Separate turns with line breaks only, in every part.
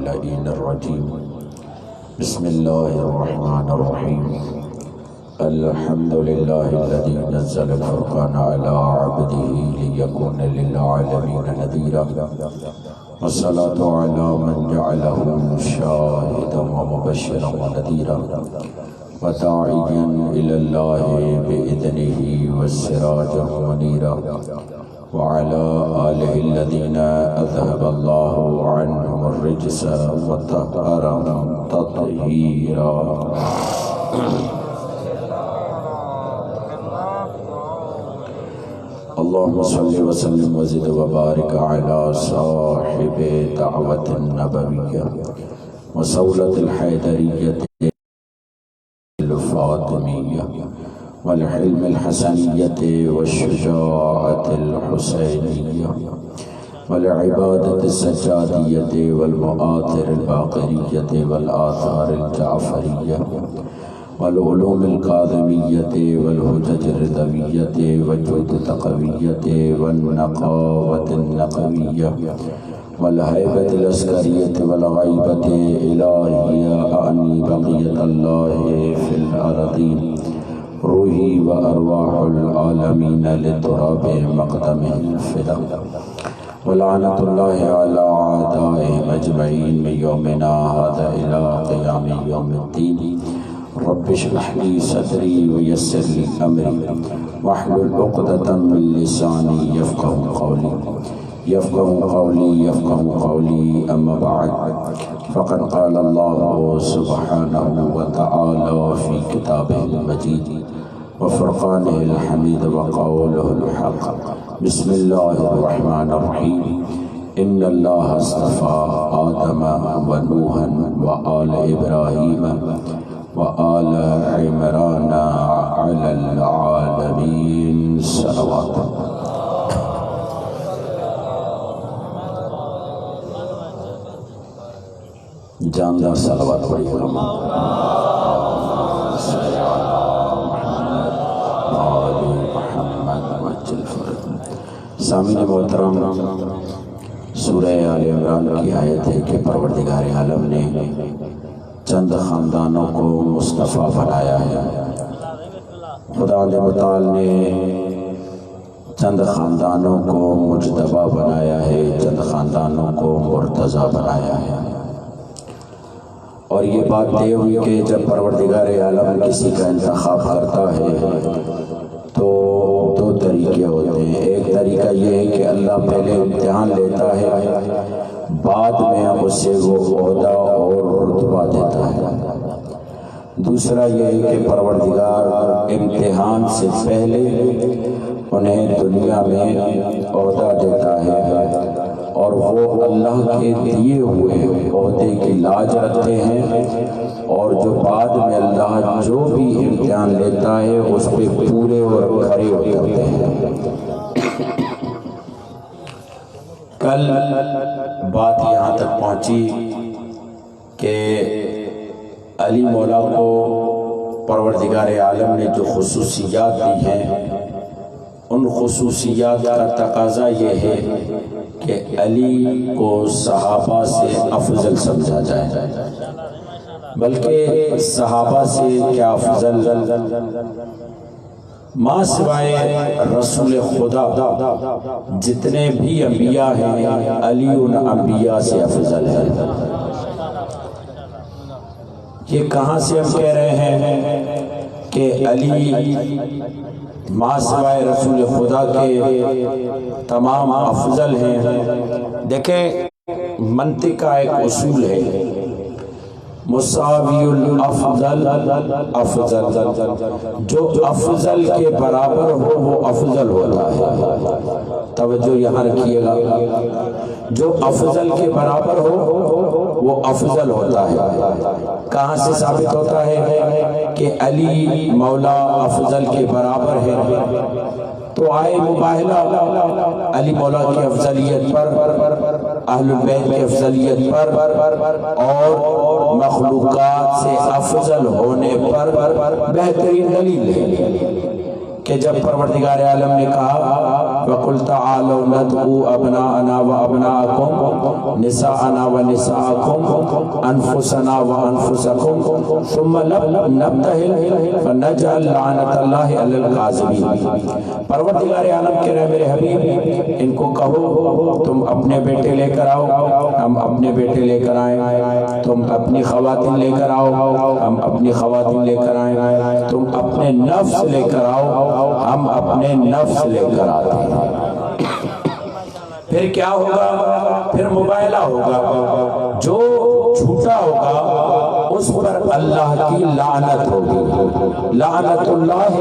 اللعين الرجيم. بسم الله الرحمن الرحيم. الحمد لله الذي نزل الفرقان على عبده ليكون للعالمين نذيرا، والصلاة على من جعله شاهدا ومبشرا ونذيرا وداعيا إلى الله بإذنه وسراجا منيرا، وعلى آله الذين أذهب الله عنهم الرجس وطهرهم تطهيرا. اللهم صل وسلم وزد وبارك على صاحب دعوة النبوية وصولة الحيدرية الفاطمية والحلم الحسنية والشجاعة الحسينية والعبادة السجادية والمآثر الباقرية والآثار الجعفرية والعلوم الكاظمية والهجج الرضوية والجود التقوية والنقاوة النقوية والهيبة العسكرية والغيبة إلهية أعني بقية الله في الأرضين روحي وأرواح العالمين لتراب مقدمه الفدا، ولعنة الله على أعدائهم أجمعين من يومنا هذا إلى قيام يوم الدين. رب اشرح لي صدري ويسر لي أمري واحلل عقدة من لساني يفقه قولي. أما بعد، فقد قال الله سبحانه وتعالى في كتابه المجيد وفرقانه الحميد وقوله الحق. بسم الله الرحمن الرحيم. إن الله اصطفى آدم ونوحا وآل إبراهيم وآل عمران على العالمين. صلوات. جاندار صلوات پڑھیے. سامنے محترم، سورہ آل عمران کی آیت ہے کہ پروردگار عالم نے چند خاندانوں کو مصطفیٰ بنایا ہے. خدا متعال نے چند خاندانوں کو مجتبی بنایا ہے، چند خاندانوں کو مرتضی بنایا ہے. اور یہ بات طے ہوئی کہ جب پروردگار عالم کسی کا انتخاب کرتا ہے تو دو طریقے ہوتے ہیں. ایک طریقہ یہ ہے کہ اللہ پہلے امتحان لیتا ہے، بعد میں اسے وہ عہدہ اور رتبہ دیتا ہے. دوسرا یہ ہے کہ پروردگار امتحان سے پہلے انہیں دنیا میں عہدہ دیتا ہے اور وہ اللہ کے دیے ہوئے عہدے کی لاج رکھتے ہیں، اور جو بعد میں اللہ جو بھی امتحان لیتا ہے اس پہ پورے اور کھڑے اترتے ہیں. کل بات یہاں تک پہنچی کہ علی مولا کو پروردگار عالم نے جو خصوصیات دی ہیں، ان خصوصیات کا تقاضا یہ ہے کہ علی کو صحابہ سے افضل سمجھا جائے. بلکہ صحابہ سے کیا افضل، ماں سوائے رسول خدا جتنے بھی انبیاء ہیں علی ان انبیاء سے افضل ہے. یہ کہاں سے ہم کہہ رہے ہیں کہ علی ماں سوائے رسول خدا کے تمام افضل ہیں؟ دیکھیں، منطق کا ایک اصول ہے، مساوی الافضل افضل. جو افضل کے برابر ہو وہ افضل ہوتا ہے. توجہ یہاں رکھیے گا، جو افضل کے برابر ہو وہ افضل ہوتا ہے. کہاں سے ثابت ہوتا ہے کہ علی مولا افضل کے برابر ہے؟ تو آئے مباہلہ علی مولا کی افضلیت پر، اہل بیت کی افضلیت پر اور مخلوقات سے افضل ہونے پر بہترین دلیل ہے کہ جب پروردگار عالم نے کہا وقل تعالوا ندعو ابناءنا وابناءکم نساءنا ونساءکم انفسنا وانفسکم ثم نبتہل فنجعل لعنت اللہ علی الکاذبین۔ پروردگار عالم کہہ رہے میرے حبیب ان کو کہو تم اپنے بیٹے لے کر آؤ، ہم اپنے بیٹے لے کر آئیں، تم اپنی خواتین لے کر آؤ، ہم اپنی خواتین لے کر آئیں، تم اپنے نفس لے کر آؤ، ہم اپنے نفس لے کر آتے ہیں۔ پھر کیا ہوگا؟ پھر مباہلہ ہوگا، جو جھوٹا ہوگا اس پر اللہ کی لعنت ہوگی، لعنت اللہ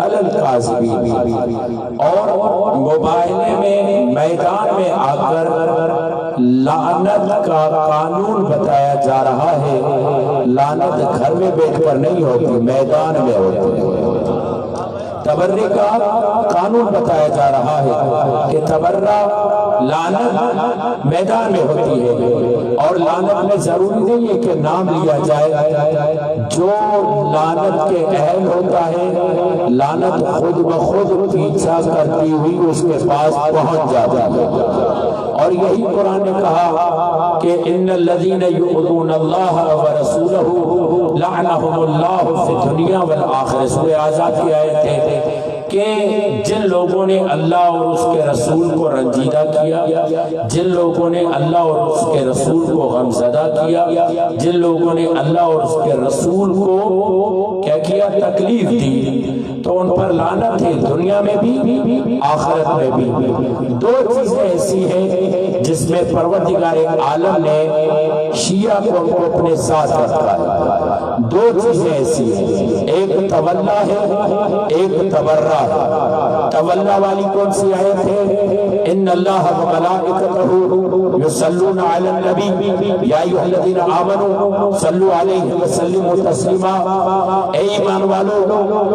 علی الکاذبین۔ اور مباہلے میں میدان میں آ کر لعنت کا قانون بتایا جا رہا ہے۔ لعنت گھر میں بیٹھ کر نہیں ہوتی، میدان میں ہوتی ہے۔ تبرے کا قانون بتایا جا رہا ہے کہ تبرہ لعنت میدان میں ہوتی ہے، اور لعنت میں ضروری نہیں ہے کہ نام لیا جائے، جو لعنت کے اہل ہوتا ہے لعنت خود بخود پیچھا کرتی ہوئی اس کے پاس پہنچ جاتا ہے۔ اور یہی قرآن نے کہا کہ ان الذین یؤذون اللہ ورسولہ لعنہم اللہ فی الدنیا والآخرہ۔ سورہ احزاب کی آیت ہے کہ جن لوگوں نے اللہ اور اس کے رسول کو رنجیدہ کیا، جن لوگوں نے اللہ اور اس کے رسول کو غمزدہ کیا، جن لوگوں نے اللہ اور اس کے رسول کو کیا کیا؟ تکلیف دی، تو ان پر لعنت ہے دنیا میں بھی آخرت میں بھی۔ دو چیزیں ایسی ہیں جس میں پروردگار عالم نے شیعہ کو اپنے ساتھ رکھا ہے۔ دو چیزیں ایسی ہیں، ایک تولا ہے، ایک تبرہ ہے۔ تولا والی کون سی آیت ہے؟ ان اللہ وملائکتہ یصلون علی النبی یا ایھا الذین آمنوا صلوا علیہ وسلموا تسلیما۔ اے ایمان والو،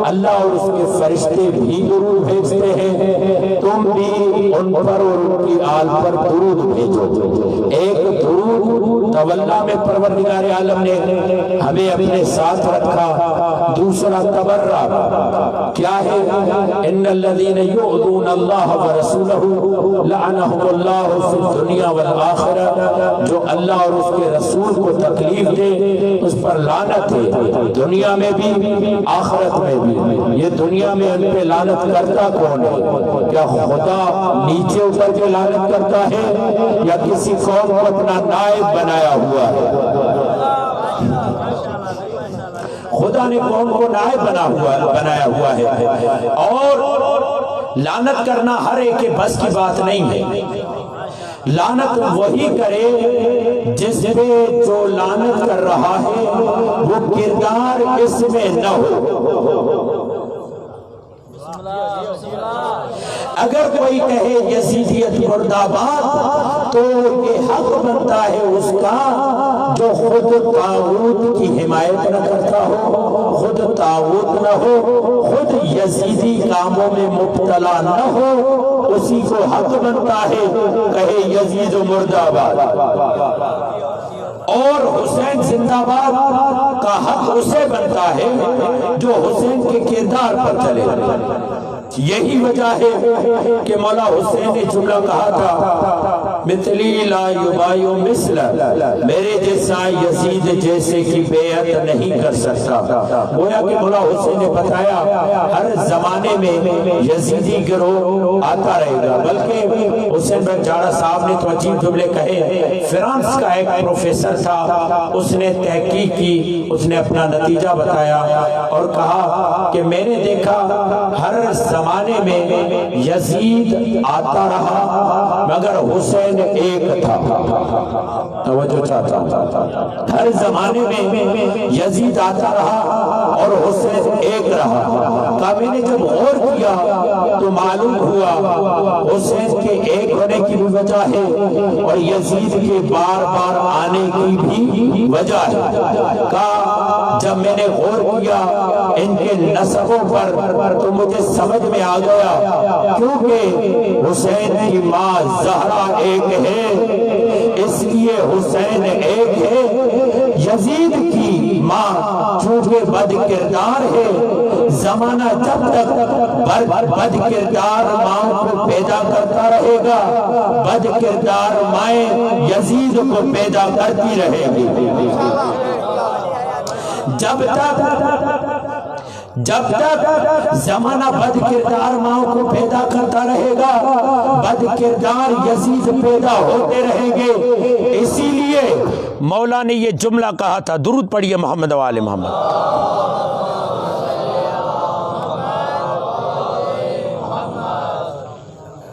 اللہ اور اس کے فرشتے بھی درود بھیجتے ہیں، تم بھی ان پر اور ان کی آل پر درود بھیجو۔ ایک درود تولا میں پروردگار عالم نے ہمیں اپنے ساتھ رکھا، دوسرا تبرہ کیا ہے؟ ان الذین یؤذون اللہ ورسولہ لعنہم اللہ فی الدنیا والآخرہ۔ جو اللہ اور اس کے رسول کو تکلیف دے اس پر لعنت ہے، دنیا میں بھی آخرت میں بھی۔ یہ دنیا میں ان پہ لعنت کرتا کون ہے؟ کیا خدا نیچے اتر کے لعنت کرتا ہے یا کسی قوم کو اپنا نائب بنایا ہوا ہے؟ خدا نے قوم کو نائب بنایا ہوا ہے، اور لعنت کرنا ہر ایک کے بس کی بات نہیں ہے۔ لعنت وہی کرے جس پہ جو لعنت کر رہا ہے وہ کردار اس میں نہ ہو۔ اگر کوئی کہے یزیدیت مرد آباد تو یہ حق بنتا ہے اس کا جو خود طاغوت کی حمایت نہ کرتا ہو، خود طاغوت نہ ہو، خود یزیدی کاموں میں مبتلا نہ ہو، اسی کو حق بنتا ہے کہے یزید مرد آباد۔ اور حسین زندہ باد کا حق اسے بنتا ہے جو حسین کے کردار پر چلے۔ یہی وجہ ہے کہ مولا حسین نے جملہ کہا تھا مثلی لا یبایع مثل، میرے جیسا یزید جیسے کی بیعت نہیں کر سکتا۔ گویا کہ مولا حسین نے بتایا ہر زمانے میں یزیدی گروہ آتا رہے گا، بلکہ حسین بن جاڑہ صاحب نے تو عجیب جملے کہے۔ فرانس کا ایک پروفیسر تھا، اس نے تحقیق کی، اس نے اپنا نتیجہ بتایا اور کہا کہ میں نے دیکھا ہر زمانے میں یزید آتا رہا مگر حسین ایک تھا۔ توجہ چاہتا ہوں، ہر زمانے میں یزید آتا رہا اور حسین ایک رہا۔ کہا میں نے جب غور کیا تو معلوم ہوا حسین کے ایک ہونے کی بھی وجہ ہے اور یزید کے بار بار آنے کی بھی وجہ ہے۔ کہا جب میں نے غور کیا ان کے نسبوں پر تو مجھے سمجھ میں آ گیا کیونکہ حسین کی ماں زہرا ایک ہے اس لیے حسین ایک ہے، یزید کی ماں چونکہ عضو بد کردار ہے، زمانہ جب تک بد کردار ماں کو پیدا کرتا رہے گا، بد کردار مائیں یزید کو پیدا کرتی رہے گی۔ جب تک زمانہ بد کردار ماں کو پیدا کرتا رہے گا، بد کردار یزید پیدا ہوتے رہیں گے۔ اسی لیے مولا نے یہ جملہ کہا تھا، درود پڑھیے محمد و آل محمد۔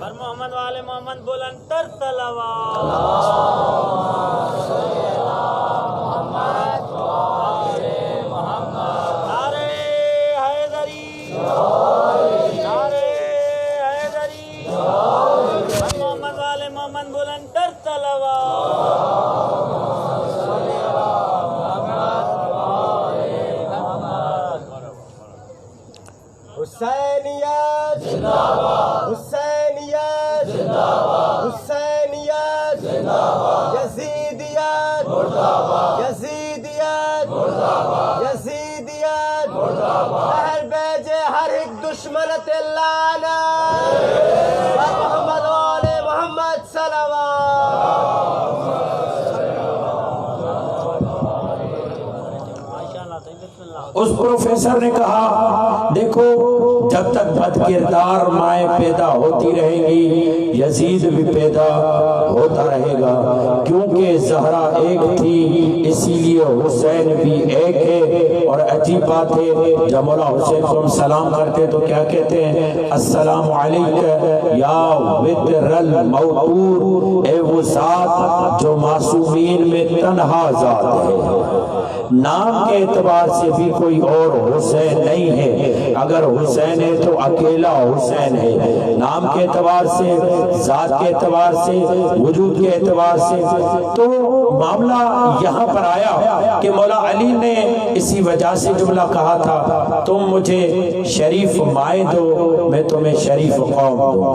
محمد و آل محمد بلند تر صلوات۔
حسینیت زندہ باد، حسینیت زندہ باد، حسینیت زندہ باد، یزیدیت مردہ باد، یزیدیت مردہ باد، یزیدیت مردہ باد، اہل بیت ہر ایک دشمنت لعنت، محمد و آل محمد صلوات۔
اس پروفیسر نے کہا دیکھو جب تک بد کردار مائیں پیدا ہوتی رہیں گی، یزید بھی پیدا ہوتا رہے گا، کیونکہ زہرا ایک تھی اسی لیے حسین بھی ایک ہے۔ اور عجیب بات ہے جب مولا حسین کو ہم سلام کرتے تو کیا کہتے ہیں؟ السلام علیکہ یا وتر الموتور، اے وہ ذات جو معصومین میں تنہا ذات ہے۔ نام کے اعتبار سے بھی کوئی اور حسین نہیں ہے، اگر حسین ہے تو اکیلا حسین ہے۔ نام کے اعتبار سے، ذات کے اعتبار سے، وجود کے اعتبار سے، تو معاملہ یہاں پر آیا کہ مولا علی نے اسی وجہ سے جملہ کہا تھا تم مجھے شریف مائیں دو میں تمہیں شریف قوم دوں گا۔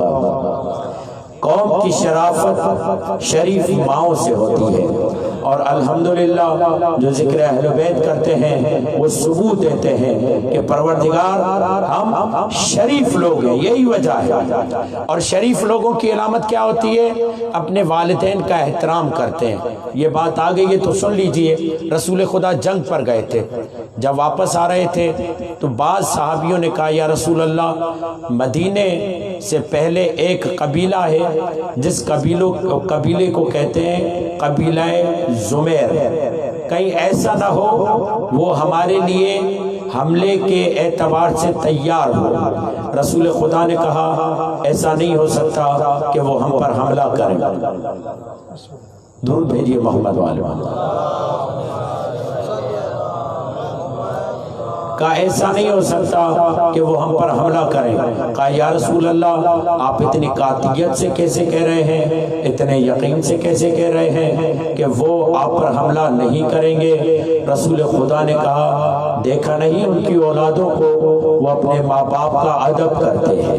قوم کی شرافت شریف ماؤں سے ہوتی ہے، اور الحمدللہ جو ذکر اہل بیت کرتے ہیں وہ ثبوت دیتے ہیں کہ پروردگار ہم شریف لوگ ہیں، یہی وجہ ہے۔ اور شریف لوگوں کی علامت کیا ہوتی ہے؟ اپنے والدین کا احترام کرتے ہیں۔ یہ بات آ گئی ہے تو سن لیجئے، رسول خدا جنگ پر گئے تھے، جب واپس آ رہے تھے تو بعض صحابیوں نے کہا یا رسول اللہ مدینے سے پہلے ایک قبیلہ ہے جس قبیلے کو کہتے ہیں قبیلہ زمیر، کہیں ایسا نہ ہو وہ ہمارے لیے حملے کے اعتبار سے تیار ہو۔ رسول خدا نے کہا ایسا نہیں ہو سکتا کہ وہ ہم پر حملہ کریں۔ درود بھیجیے محمد والے کہا ایسا نہیں ہو سکتا کہ وہ ہم پر حملہ کریں۔ کہا یا رسول اللہ آپ اتنی قاطعیت سے کیسے کہہ رہے ہیں، اتنے یقین سے کیسے کہہ رہے ہیں کہ وہ آپ پر حملہ نہیں کریں گے؟ رسول خدا نے کہا دیکھا نہیں ان کی اولادوں کو، وہ اپنے ماں باپ کا ادب کرتے ہیں،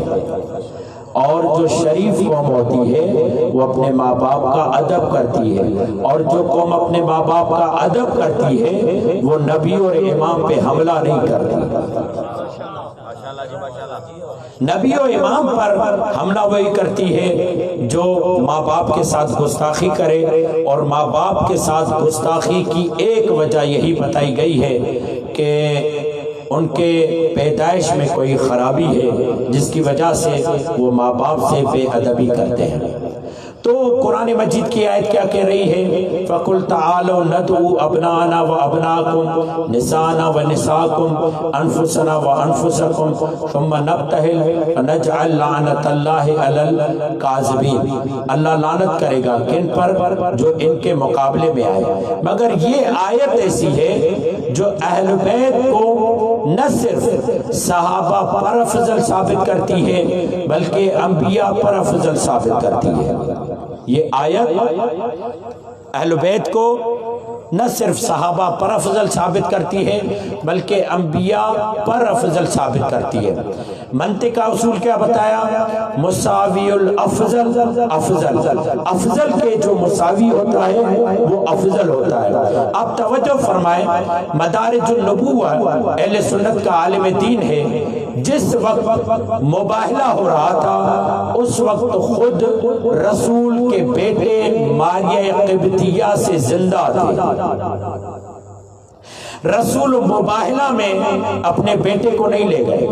اور جو شریف قوم ہوتی ہے وہ اپنے ماں باپ کا ادب کرتی ہے، اور جو قوم اپنے ماں باپ کا ادب کرتی ہے وہ نبی اور امام پہ حملہ نہیں کرتی۔ نبی و امام پر حملہ وہی کرتی ہے جو ماں باپ کے ساتھ گستاخی کرے، اور ماں باپ کے ساتھ گستاخی کی ایک وجہ یہی بتائی گئی ہے کہ ان کے پیدائش میں کوئی خرابی ہے جس کی وجہ سے وہ ماں باپ سے بے ادبی کرتے ہیں۔ تو قرآن مجید کی آیت کیا کہہ رہی ہے؟ فَقُلْ تَعَالَوْا نَدْعُوا أَبْنَاءَنَا وَأَبْنَاءَكُمْ نِسَاءَنَا وَنِسَاءَكُمْ أَنفُسَنَا وَأَنفُسَكُمْ ثُمَّ نَبْتَهِلْ فَنَجْعَلْ لَعْنَةَ اللَّهِ عَلَى الْكَاذِبِينَ۔ اللہ لعنت کرے گا کن پر؟ جو ان کے مقابلے میں آئے۔ مگر یہ آیت ایسی ہے جو اہل بیت کو نہ صرف صحابہ پر افضل ثابت کرتی ہے بلکہ انبیاء پر افضل ثابت کرتی ہے۔ یہ آیت اہل بیت کو نہ صرف صحابہ پر افضل ثابت کرتی ہے بلکہ انبیاء پر افضل ثابت کرتی ہے۔ منطق کا اصول کیا بتایا؟ مساوی الافضل افضل، افضل کے جو مساوی ہوتا ہے وہ افضل ہوتا ہے۔ آپ توجہ فرمائیں، مدارج النبوہ اہل سنت کا عالم دین ہے، جس وقت مباہلہ ہو رہا تھا اس وقت خود رسول کے بیٹے ماریہ قبطیہ سے زندہ تھے۔ رسول مباہلہ میں اپنے بیٹے کو نہیں لے گئے۔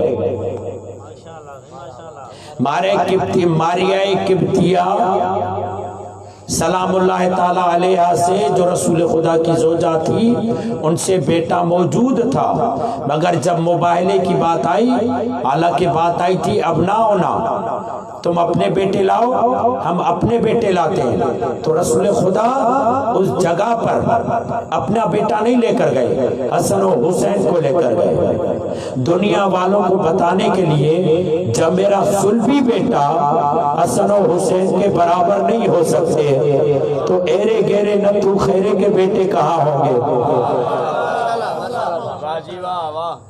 ماریہ قبطیہ سلام اللہ تعالیٰ علیہ سے جو رسول خدا کی زوجہ تھی ان سے بیٹا موجود تھا، مگر جب مباہلے کی بات آئی، حالانکہ بات آئی تھی ابناؤنا، تم اپنے بیٹے لاؤ ہم اپنے بیٹے لاتے ہیں، تو رسول خدا اس جگہ پر اپنا بیٹا نہیں لے کر گئے، حسن و حسین کو لے کر گئے، دنیا والوں کو بتانے کے لیے جب میرا سلبی بیٹا حسن و حسین کے برابر نہیں ہو سکتے تو ایرے گیرے نتو خیرے کے بیٹے کہاں ہوں گے؟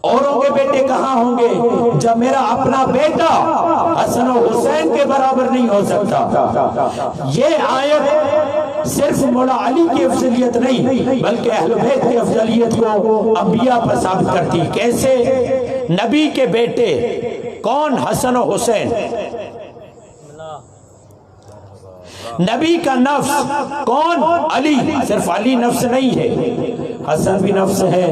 اوروں کے بیٹے کہاں ہوں گے جب میرا اپنا بیٹا حسن و حسین کے برابر نہیں ہو سکتا؟ یہ آیت صرف مولا علی کی افضلیت نہیں بلکہ اہل بیت کی افضلیت کو انبیاء پر ثابت کرتی۔ کیسے؟ نبی کے بیٹے کون؟ حسن و حسین۔ نبی کا نفس کون؟ علی۔ صرف علی نفس نہیں ہے، حسن بھی نفس ہے،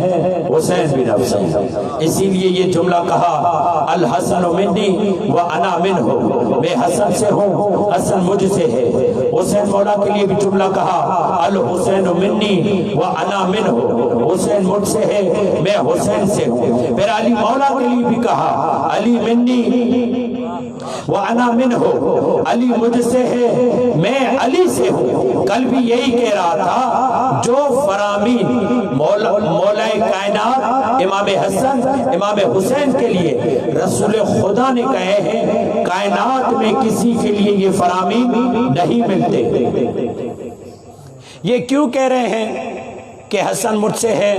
حسین بھی نفس ہے۔ اسی لیے یہ جملہ کہا الحسن منی وانا منہ، میں حسن سے ہوں، حسن مجھ سے ہے۔ حسین مولا کے لیے بھی جملہ کہا الحسین منی وانا منہ، حسین مجھ سے ہے، میں حسین سے ہوں۔ پھر علی مولا کے لیے بھی کہا علی منی وانا منہ، علی مجھ سے ہے میں علی سے ہوں۔ کل بھی یہی کہہ رہا تھا جو فرامین مولا کائنات امام حسن امام حسین کے لیے رسول خدا نے کہے ہیں، کائنات میں کسی کے لیے یہ فرامین نہیں ملتے۔ یہ کیوں کہہ رہے ہیں کہ حسن مجھ سے ہے،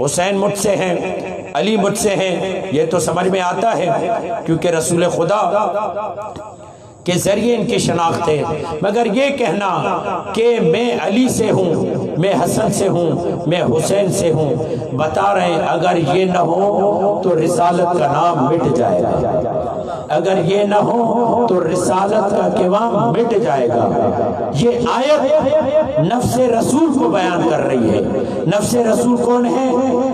حسین مجھ سے ہے، علی مجھ سے ہے؟ یہ تو سمجھ میں آتا ہے کیونکہ رسول خدا کے ذریعے ان کی شناخت ہے، مگر یہ کہنا کہ میں علی سے ہوں، میں حسن سے ہوں، میں حسین سے ہوں، بتا رہے ہیں اگر یہ نہ ہو تو رسالت کا نام مٹ جائے گا، اگر یہ نہ ہو تو رسالت کا قوام مٹ جائے گا۔ یہ آیت نفس رسول کو بیان کر رہی ہے۔ نفس رسول کون ہے؟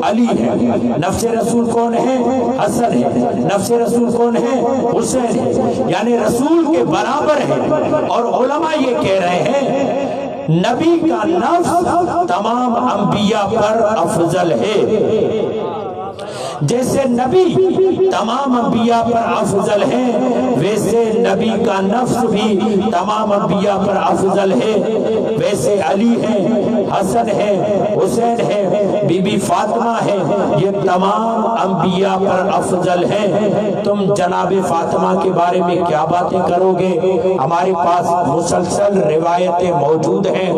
علی ہے۔ نفس رسول کون ہے؟ حسن ہے۔ نفس رسول کون ہے؟ حسین ہے، یعنی رسول کے برابر ہے۔ اور علماء یہ کہہ رہے ہیں نبی کا نفس تمام انبیاء پر افضل ہے، جیسے نبی تمام انبیاء پر افضل ہے ویسے نبی کا نفس بھی تمام انبیاء پر افضل ہے۔ ویسے علی ہے، حسن ہے، حسین ہے، بی بی فاطمہ ہے، یہ تمام انبیاء پر افضل ہیں۔ تم جناب فاطمہ کے بارے میں کیا باتیں کرو گے؟ ہمارے پاس مسلسل روایتیں موجود ہیں۔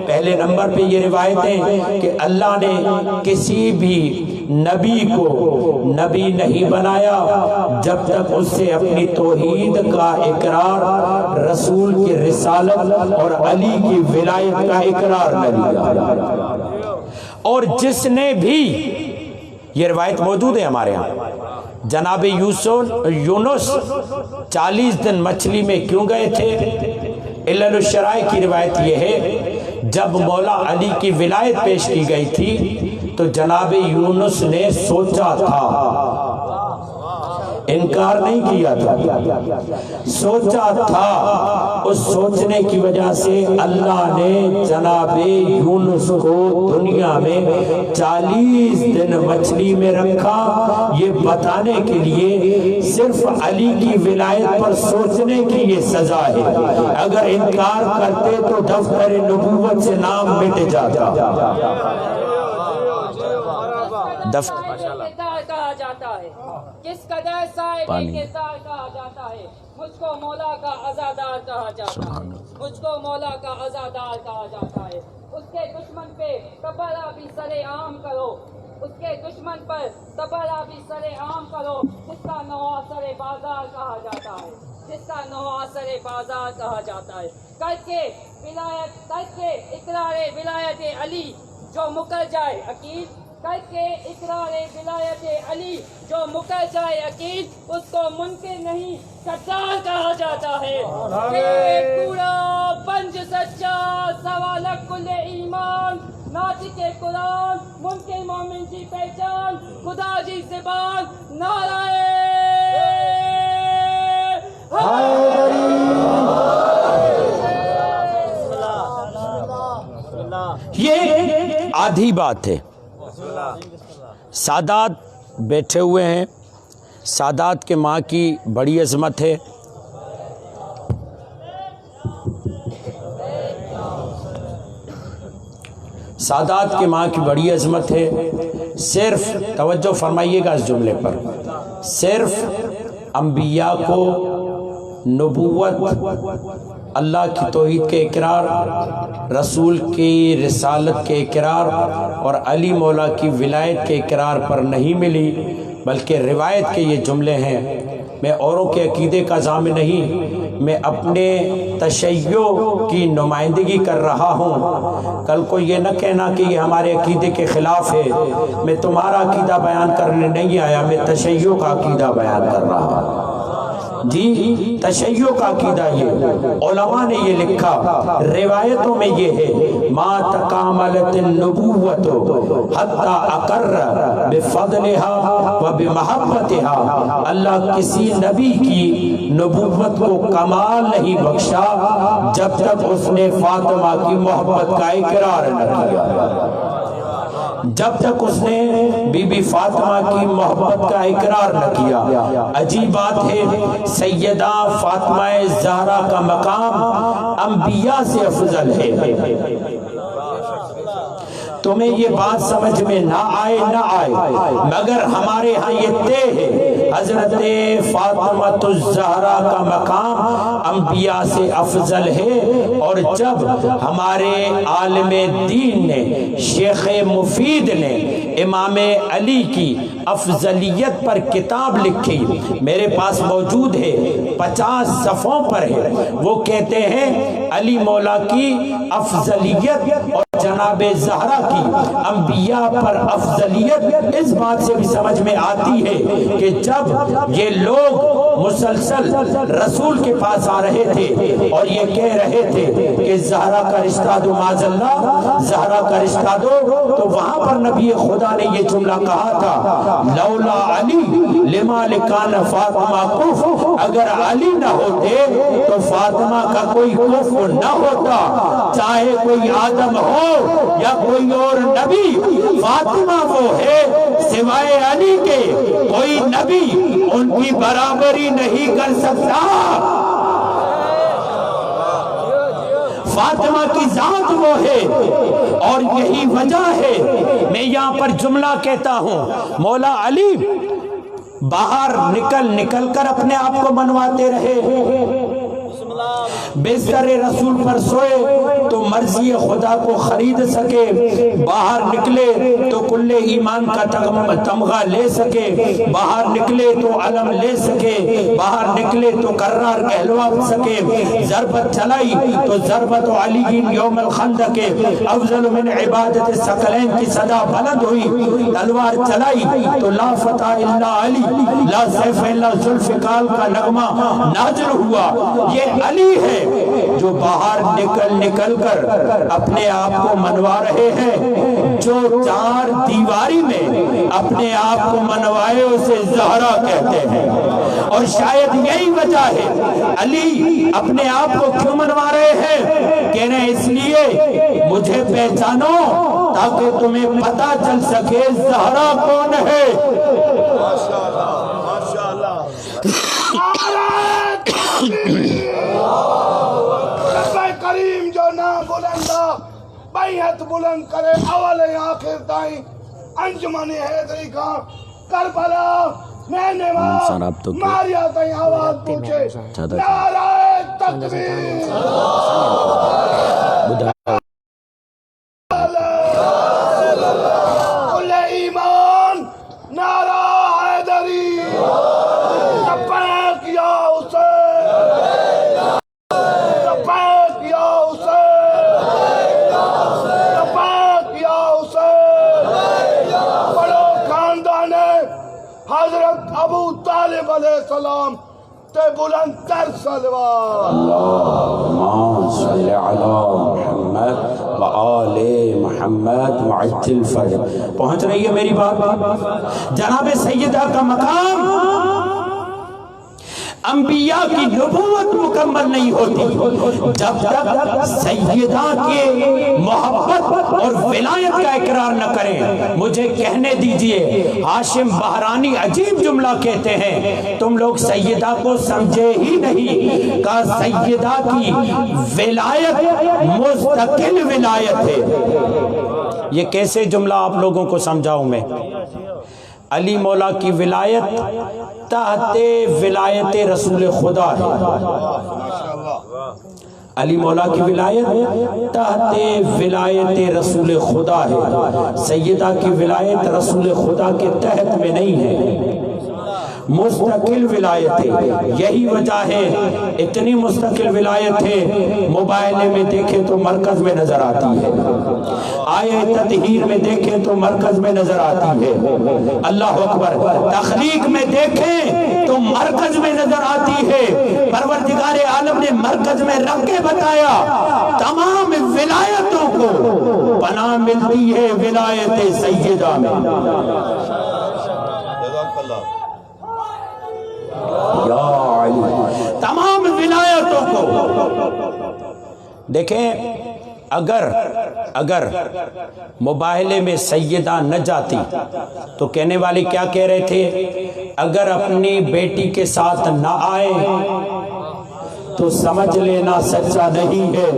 پہلے نمبر پہ یہ روایتیں کہ اللہ نے کسی بھی نبی کو نبی نہیں بنایا جب تک اس سے اپنی توحید کا اقرار، رسول کی رسالت اور علی کی ولایت کا اقرار نہ لیا۔ اور جس نے بھی، یہ روایت موجود ہے ہمارے ہاں، جناب یونس 40 دن مچھلی میں کیوں گئے تھے؟ علل الشرائع کی روایت یہ ہے جب مولا علی کی ولایت پیش کی گئی تھی تو جناب یونس نے سوچا تھا، انکار نہیں کیا تھا، سوچا تھا۔ اس سوچنے کی وجہ سے اللہ نے جناب یونس کو دنیا میں 40 دن مچھلی میں رکھا، یہ بتانے کے لیے صرف علی کی ولایت پر سوچنے کی یہ سزا ہے۔ اگر انکار کرتے تو دفتر نبوت سے نام مٹ جاتا۔
کہا جاتا ہے کس قدر صاحب کہا جاتا ہے مجھ کو مولا کا عزادار کہا جاتا ہے، مجھ کو مولا کا عزادار کہا جاتا ہے۔ اس کے دشمن پہ تبرہ بھی سرے عام کرو، اس کے دشمن پر تبرہ بھی سرے عام کرو، جس کا نوحہ سرے بازار کہا جاتا ہے، جس کا نوحہ سرے بازار کہا جاتا ہے۔ کر کے اقرار ولایت علی جو مکر جائے عقید، کر کے اقرار ولایت علی جو مکر جائے عقید، اس کو منکر نہیں سچار کہا جاتا ہے۔ کہ پورا پنج سچا سوالک کل ایمان، ناطق قرآن منکر مومن کی پہچان، خدا جی زبان نعرہ
یہ آدھی بات ہے۔ سادات بیٹھے ہوئے ہیں، سادات کے ماں کی بڑی عظمت ہے۔ سادات کے ماں کی بڑی عظمت ہے۔ صرف توجہ فرمائیے گا اس جملے پر، صرف انبیاء کو نبوت، اللہ کی توحید کے اقرار، رسول کی رسالت کے اقرار اور علی مولا کی ولایت کے اقرار پر نہیں ملی، بلکہ روایت کے یہ جملے ہیں۔ میں اوروں کے عقیدے کا ضامن نہیں، میں اپنے تشیع کی نمائندگی کر رہا ہوں۔ کل کو یہ نہ کہنا کہ یہ ہمارے عقیدے کے خلاف ہے۔ میں تمہارا عقیدہ بیان کرنے نہیں آیا، میں تشیع کا عقیدہ بیان کر رہا ہوں۔ جی تشیع کا عقیدہ یہ علماء نے یہ لکھا، روایتوں میں یہ ہے، ما تکاملت النبوت حتی اقر بفضلها وبمحبتها، اللہ کسی نبی کی نبوت کو کمال نہیں بخشا جب تک اس نے فاطمہ کی محبت کا اقرار نہ کیا، جب تک اس نے بی بی فاطمہ کی محبت کا اقرار نہ کیا۔ عجیب بات ہے، سیدہ فاطمہ زہرا کا مقام انبیاء سے افضل ہے۔ تمہیں یہ بات سمجھ میں نہ آئے مگر ہمارے ہاں یہ طے ہے، حضرت فاطمہ الزہرا کا مقام انبیاء سے افضل ہے۔ اور جب ہمارے عالم دین نے، شیخ مفید نے امام علی کی افضلیت پر کتاب لکھی، میرے پاس موجود ہے، 50 صفحوں پر ہے۔ وہ کہتے ہیں علی مولا کی افضلیت اور جناب زہرا کی انبیاء پر افضلیت اس بات سے بھی سمجھ میں آتی ہے کہ جب یہ لوگ مسلسل رسول کے پاس آ رہے تھے اور یہ کہہ رہے تھے کہ زہرا کا رشتہ دو، معاذ اللہ زہرا کا رشتہ دو، تو وہاں پر نبی خدا نے یہ جملہ کہا تھا، لولا علی لما لکان فاطمہ کف، اگر علی نہ ہوتے تو فاطمہ کا کوئی کفر نہ ہوتا، چاہے کوئی آدم ہو یا کوئی اور نبی، فاطمہ وہ ہے سوائے علی کے کوئی نبی ان کی برابری نہیں کر سکتا۔ فاطمہ کی ذات وہ ہے، اور یہی وجہ ہے میں یہاں پر جملہ کہتا ہوں، مولا علی باہر نکل کر اپنے آپ کو منواتے رہے، بستر رسول پر سوئے تو مرضی خدا کو خرید سکے، باہر نکلے تو کل ایمان کا تمغہ لے سکے، باہر نکلے تو علم لے سکے، باہر نکلے تو کرار کہلوا سکے، ضربت چلائی تو ضربت علی یوم الخندق افضل من عبادت الثقلین کی صدا بلند ہوئی، تلوار چلائی تو لا فتح الا علی لا سیف الا ذوالفقار کا نغمہ نازل ہوا۔ یہ علی ہے جو باہر نکل کر اپنے آپ کو منوا رہے ہیں، جو 4 دیواری میں اپنے آپ کو منوائے اسے زہرا کہتے ہیں۔ اور شاید یہی وجہ ہے علی اپنے آپ کو کیوں منوا رہے ہیں، کہہ رہے ہیں اس لیے مجھے پہچانو تاکہ تمہیں پتہ چل سکے زہرا کون ہے۔
کریم جو نام بلندہ بیعت بلند کرے اول آخر تائیں، انجمن حیدری کا کربلا میں نماز ماریا تھی آواز پوچھے نعرہ تکبیر کل ایمان نعرہ حیدری لبیک یا حسین لبیک یا حسین لبیک یا حسین بڑو خاندان حضرت ابو طالب علیہ السلام تے بلند تر صلوات
اللهم صل على محمد وآل محمد وعجل فرج. پہنچ رہی ہے میری بات؟ جناب سیدہ کا مقام انبیاء کی نبوت مکمل نہیں ہوتی جب تک سیدہ کے محبت اور ولایت کا اقرار نہ کریں. مجھے کہنے دیجئے، ہاشم بہرانی عجیب جملہ کہتے ہیں، تم لوگ سیدہ کو سمجھے ہی نہیں. کہ سیدہ کی ولایت مستقل ولایت ہے. یہ کیسے جملہ آپ لوگوں کو سمجھاؤں میں؟ علی مولا کی ولایت تحت ولایت رسول خدا ہے. علی مولا کی ولایت تحت ولایت رسول خدا ہے. سیدہ کی ولایت رسول خدا کے تحت میں نہیں ہے، مستقل ولایت ہے. یہی وجہ ہے اتنی مستقل ولایت ہے، موبائل میں دیکھیں تو مرکز میں نظر آتی ہے، آیہ تطہیر میں دیکھیں تو مرکز میں نظر آتی ہے. اللہ اکبر. تخلیق میں دیکھیں تو مرکز میں نظر آتی ہے. پروردگار عالم نے مرکز میں رکھ کے بتایا تمام ولایتوں کو پناہ ملتی ہے ولایت سیدہ میں. یا علی تمام ولایتوں کو دیکھیں. اگر موبائلے میں سیدہ نہ جاتی تو کہنے والے کیا کہہ رہے تھے؟ اگر اپنی بیٹی کے ساتھ نہ آئے تو سمجھ لینا سچا نہیں ہے،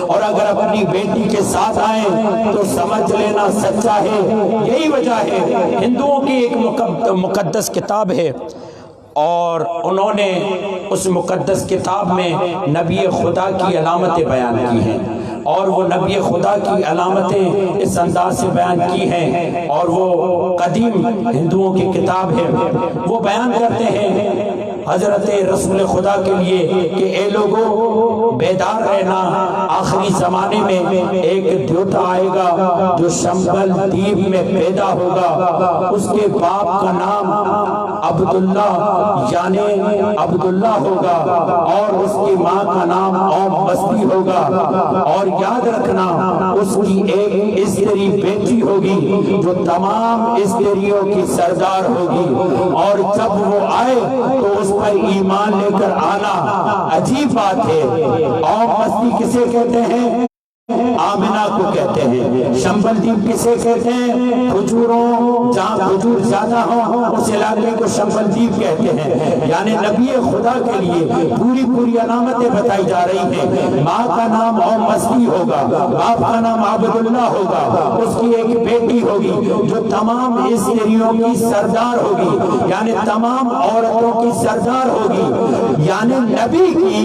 اور اگر اپنی بیٹی کے ساتھ آئیں تو سمجھ لینا سچا ہے. یہی وجہ ہے ہندوؤں کی ایک مقدس کتاب ہے، اور انہوں نے اس مقدس کتاب میں نبی خدا کی علامتیں بیان کی ہیں، اور وہ نبی خدا کی علامتیں اس انداز سے بیان کی ہیں، اور وہ قدیم ہندوؤں کی کتاب ہے. وہ بیان کرتے ہیں حضرت رسول خدا کے لیے کہ اے لوگوں بیدار رہنا، آخری زمانے میں ایک دیوتا آئے گا جو شمبل دیپ میں پیدا ہوگا. اس کے باپ کا نام عبداللہ یعنی عبداللہ ہوگا، اور اس کی ماں کا نام اوم بستی ہوگا. اور یاد رکھنا اس کی ایک استری بیٹی ہوگی جو تمام استریوں کی سردار ہوگی، اور جب وہ آئے تو اس پر ایمان لے کر آنا. عجیب بات ہے، اوم بستی کسے کہتے ہیں؟ آمنہ کو کہتے ہیں. شمبل دیپ کسے کہتے ہیں؟ کھجوروں، جہاں کھجور زیادہ ہوں اس علاقے کو شمبل دیپ کہتے ہیں. یعنی نبی خدا کے لیے پوری علامتیں بتائی جا رہی ہیں. ماں کا نام اوم بستی ہوگا، باپ کا نام عبداللہ ہوگا، اس کی ایک بیٹی ہوگی جو تمام استریوں کی سردار ہوگی، یعنی تمام عورتوں کی سردار ہوگی. یعنی نبی کی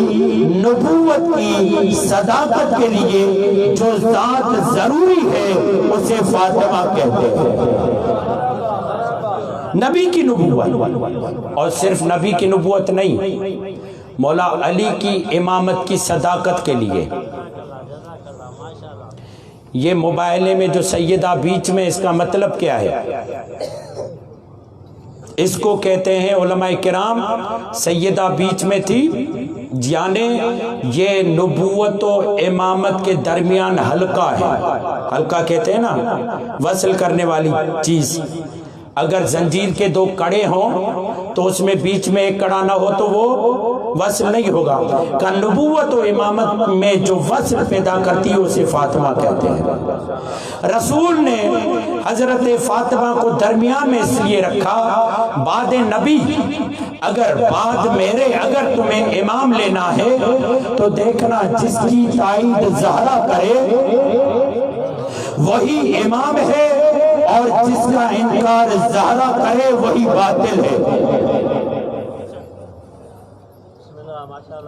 نبوت کی صداقت کے لیے جو ذات ضروری ہے اسے فاطمہ کہتے ہیں. نبی کی نبوت، اور صرف نبی کی نبوت نہیں، مولا علی کی امامت کی صداقت کے لیے. یہ موبائلے میں جو سیدہ بیچ میں، اس کا مطلب کیا ہے؟ اس کو کہتے ہیں علماء کرام سیدہ بیچ میں تھی، یعنی یہ نبوت و امامت کے درمیان حلقہ ہے. حلقہ کہتے ہیں نا وصل کرنے والی چیز. اگر زنجیر کے دو کڑے ہوں تو اس میں بیچ میں ایک کڑا نہ ہو تو وہ وصل نہیں ہوگا. کہ نبوت و امامت میں جو وصل پیدا کرتی ہے اسے فاطمہ کہتے ہیں. رسول نے حضرت فاطمہ کو درمیان میں اس لیے رکھا، بعد نبی اگر بعد میرے اگر تمہیں امام لینا ہے تو دیکھنا جس کی تائید زہرا کرے وہی امام ہے، اور جس کا انکار زہرا کرے وہی باطل ہے۔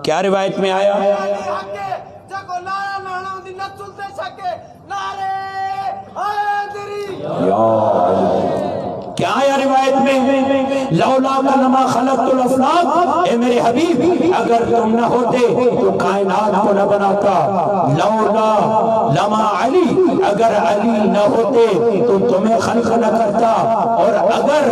کیا روایت میں آیا؟ کیا آیا روایت میں؟ لولا لما خلقت الافلاق، اے میرے حبیب اگر تم نہ ہوتے تو کائنات کو نہ بناتا۔ لولا لما علی، اگر علی نہ ہوتے تو تمہیں خلق نہ کرتا، اور اگر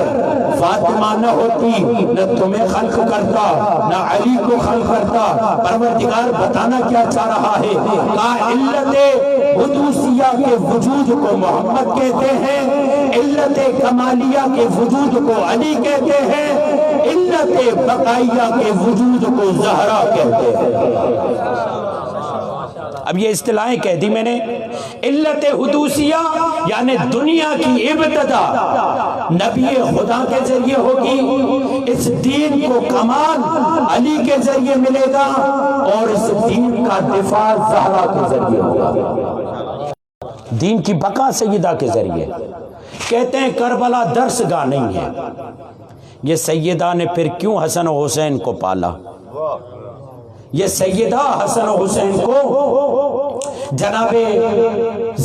فاطمہ نہ ہوتی نہ تمہیں خلق کرتا نہ علی کو خلق کرتا۔ پروردگار بتانا کیا چاہ رہا ہے؟ علت حدوثیہ کے وجود کو محمد کہتے ہیں، علت کمالیہ کے وجود کو علی کہتے ہیں، علت بقائیہ کے وجود کو زہرا کہتے ہیں۔ اب یہ اصطلاحیں کہہ دی میں نے۔ علت حدوثیہ یعنی دنیا کی ابتدا نبی خدا کے ذریعے ہوگی، اس دین کو کمال علی کے ذریعے ملے گا، اور اس دین کا دفاع زہرا کے ذریعے ہوگا۔ دین کی بقا سیدہ کے ذریعے۔ کہتے ہیں کربلا درس گاہ نہیں ہے، یہ سیدہ نے پھر کیوں حسن و حسین کو پالا؟ یہ سیدہ حسن و حسین کو جناب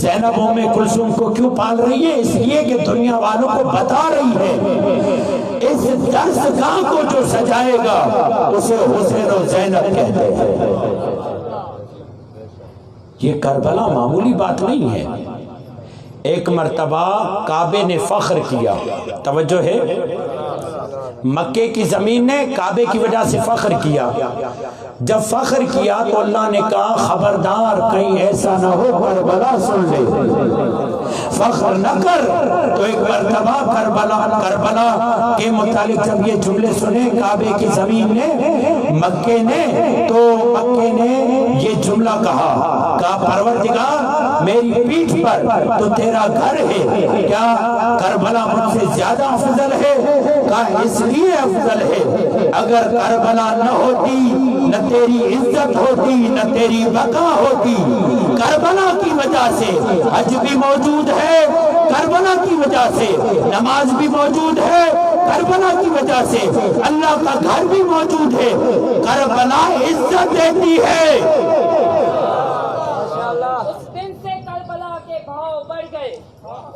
زینب ام کلثوم کو کیوں پال رہی ہے؟ اس لیے کہ دنیا والوں کو بتا رہی ہے اس درس گاہ کو جو سجائے گا اسے حسین و زینب کہتے ہیں۔ یہ کربلا معمولی بات نہیں ہے۔ ایک مرتبہ کعبے نے فخر کیا، توجہ ہے، مکے کی زمین نے کعبے کی وجہ سے فخر کیا۔ جب فخر کیا تو اللہ نے کہا خبردار کہیں ایسا نہ ہو کربلا سن لے، فخر نہ کر۔ تو ایک مرتبہ کربلا کے متعلق جب یہ جملے سنے کعبے کی زمین نے، مکے نے یہ جملہ کہا پروردگار میری پیٹھ پر تو تیرا گھر ہے، کیا کربلا مجھ سے زیادہ افضل ہے؟ کہا اس لیے افضل ہے، اگر کربلا نہ ہوتی نہ تیری عزت ہوتی نہ تیری بقا ہوتی۔ کربلا کی وجہ سے حج بھی موجود ہے، کربلا کی وجہ سے نماز بھی موجود ہے، کربلا کی وجہ سے اللہ کا گھر بھی موجود ہے۔ کربلا عزت دیتی ہے۔
اس دن سے کربلا کے بھاؤ بڑھ گئے،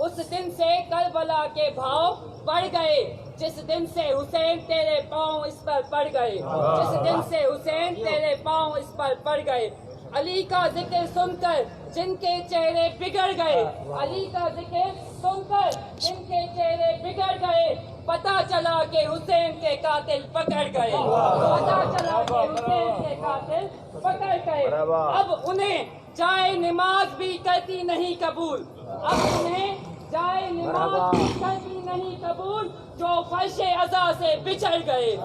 اس دن سے کربلا کے بھاؤ بڑھ گئے، جس دن سے حسین تیرے پاؤں اس پر پڑ گئے، جس دن سے حسین تیرے پاؤں اس پر پڑ گئے۔ علی کا ذکر سن کر جن کے چہرے بگڑ گئے، علی کا ذکر سن کر جن کے چہرے بگڑ گئے، پتا چلا کہ حسین کے قاتل پکڑ گئے، پتا چلا کہ حسین کے قاتل پکڑ گئے۔ اب انہیں جائے نماز بھی کرتی نہیں قبول، اب انہیں جائے نماز بھی کرتی نہیں قبول، جو فرش عزا سے بچھڑ گئے۔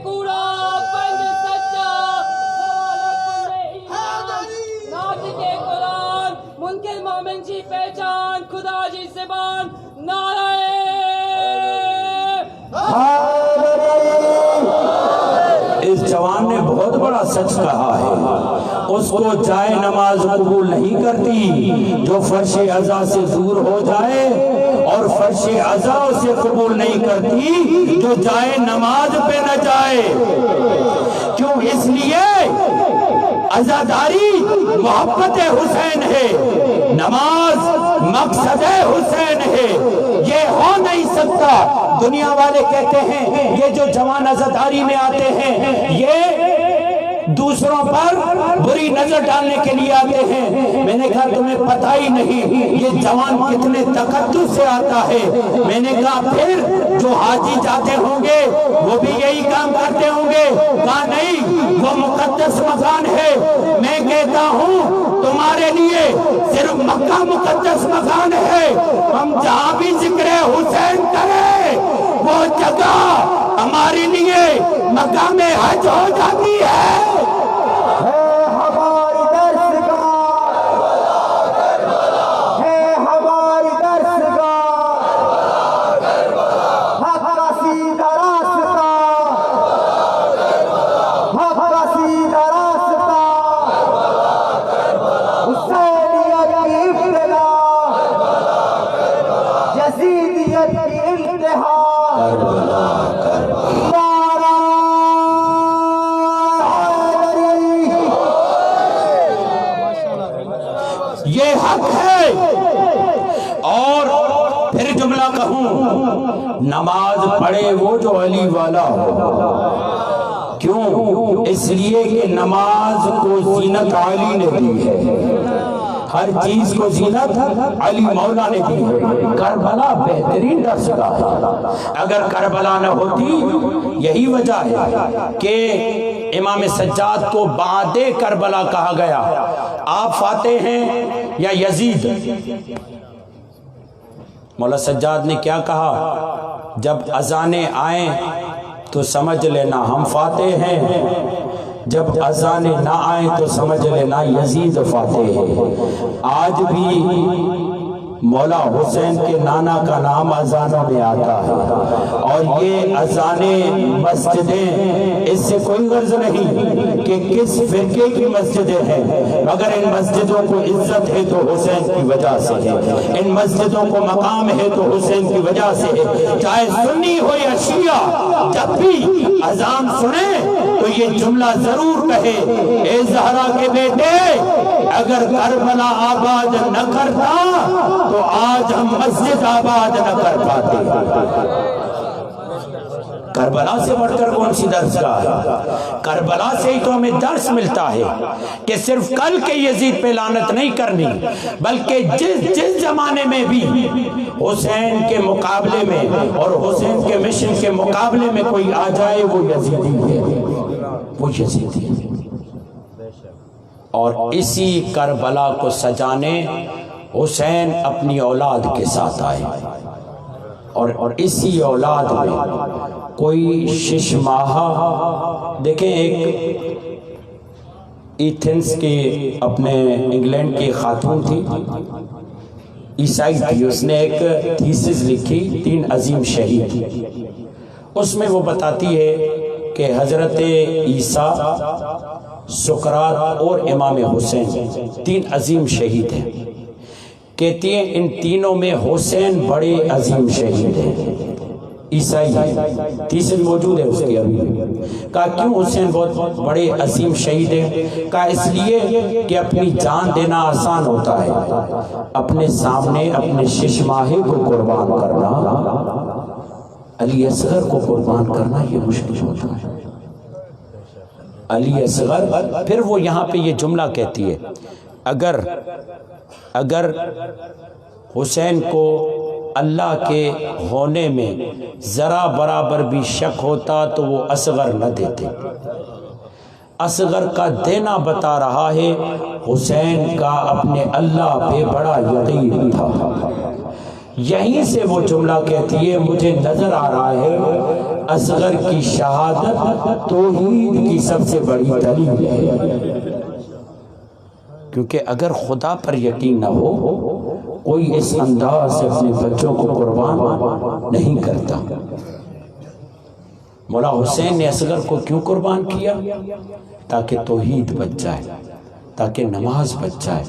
کوڑا پنج سچا ناطق قرآن، منکر مومن جی پہچان، خدا جی زبان، نعرہ
اس جوان نے بہت بڑا سچ کہا ہے۔ اس کو جائے نماز قبول نہیں کرتی جو فرش عزا سے دور ہو جائے، اور فرش عزا اسے قبول نہیں کرتی جو جائے نماز پہ نہ جائے۔ کیوں؟ اس لیے عزاداری محبت حسین ہے، نماز مقصد حسین ہے، یہ ہو نہیں سکتا۔ دنیا والے کہتے ہیں یہ جو جوان عزاداری میں آتے ہیں یہ دوسروں پر بری نظر ڈالنے کے لیے آتے ہیں۔ میں نے کہا تمہیں پتہ ہی نہیں یہ جوان کتنے تقدس سے آتا ہے۔ میں نے کہا پھر جو حاجی جاتے ہوں گے وہ بھی یہی کام کرتے ہوں گے؟ کہا نہیں، وہ مقدس مکان ہے۔ میں کہتا ہوں تمہارے لیے صرف مکہ مقدس مکان ہے، ہم جہاں بھی ذکر حسین کریں وہ جگہ ہمارے لیے مقام حج ہو جاتی ہے۔
حسینیت کی ابتدا
کربلا کربلا یہ حق ہے. اور پھر جملہ کہوں، نماز پڑھے وہ جو علی والا ہو. کیوں؟ اس لیے کہ نماز کو زینت علی نے دی ہے، ہر چیز کو زینت علی مولا نے دی ہے. کربلا بہترین درس کا ہے. اگر کربلا نہ ہوتی، یہی وجہ ہے کہ امام سجاد کو بعد کربلا کہا گیا. آپ فاتح ہیں یا یزید؟ مولا سجاد نے کیا کہا؟ جب اذانیں آئیں تو سمجھ لینا ہم فاتح ہیں، جب اذانیں نہ آئیں تو سمجھ لینا یزید فاتح ہے. آج بھی مولا حسین کے نانا کا نام اذانوں میں آتا ہے، اور یہ اذانیں مسجدیں، اس سے کوئی غرض نہیں کہ کس فرقے کی مسجدیں ہیں، مگر ان مسجدوں کو عزت ہے تو حسین کی وجہ سے ہے، ان مسجدوں کو مقام ہے تو حسین کی وجہ سے ہے. چاہے سنی ہو یا شیعہ، جب بھی اذان سنیں تو یہ جملہ ضرور کہے، اے زہرا کے بیٹے، اگر کربلا آباد نہ کرتا تو آج ہم مسجد آباد نہ کر پاتے. کربلا سے بڑھ کر کون سی درس کا ہے؟ کربلا سے ہی تو ہمیں درس ملتا ہے کہ صرف کل کے یزید پہ لعنت نہیں کرنی، بلکہ جس زمانے میں بھی حسین کے مقابلے میں اور حسین کے مشن کے مقابلے میں کوئی آ جائے وہ یزیدی ہے، وہ یزیدی ہے. اور اسی کربلا کو سجانے حسین اپنی اولاد کے ساتھ آئے، اور اسی اولاد میں کوئی 6 ماہ، دیکھیں ایک ایتھنس کے اپنے انگلینڈ کی خاتون تھی، عیسائی تھی، اس نے ایک تھیسس لکھی 3 عظیم شہید. اس میں وہ بتاتی ہے کہ حضرت عیسیٰ، سقراط اور امام حسین 3 عظیم شہید ہیں. کہتی ہیں ان تینوں میں حسین بڑے عظیم شہید ہیں. عیسائی تیسر موجود ہے اس کی ابھی. کہا کیوں حسین بہت بڑے عظیم شہید ہیں؟ کہا اس لیے کہ اپنی جان دینا آسان ہوتا ہے، اپنے سامنے اپنے 6 ماہے کو قربان کرنا، علی اصغر کو قربان کرنا یہ مشکل ہوتا ہے. علی اصغر. پھر وہ یہاں پہ یہ جملہ کہتی ہے، اگر حسین کو اللہ کے ہونے میں ذرا برابر بھی شک ہوتا تو وہ اصغر نہ دیتے. اصغر کا دینا بتا رہا ہے حسین کا اپنے اللہ پہ بڑا یقین تھا. یہیں سے وہ جملہ کہتی ہے مجھے نظر آ رہا ہے اصغر کی شہادت توحید کی سب سے بڑی دلیل ہے. کیونکہ اگر خدا پر یقین نہ ہو کوئی اس انداز سے اپنے بچوں کو قربان نہیں کرتا. مولا حسین نے اصغر کو کیوں قربان کیا؟ تاکہ توحید بچ جائے، تاکہ نماز بچ جائے.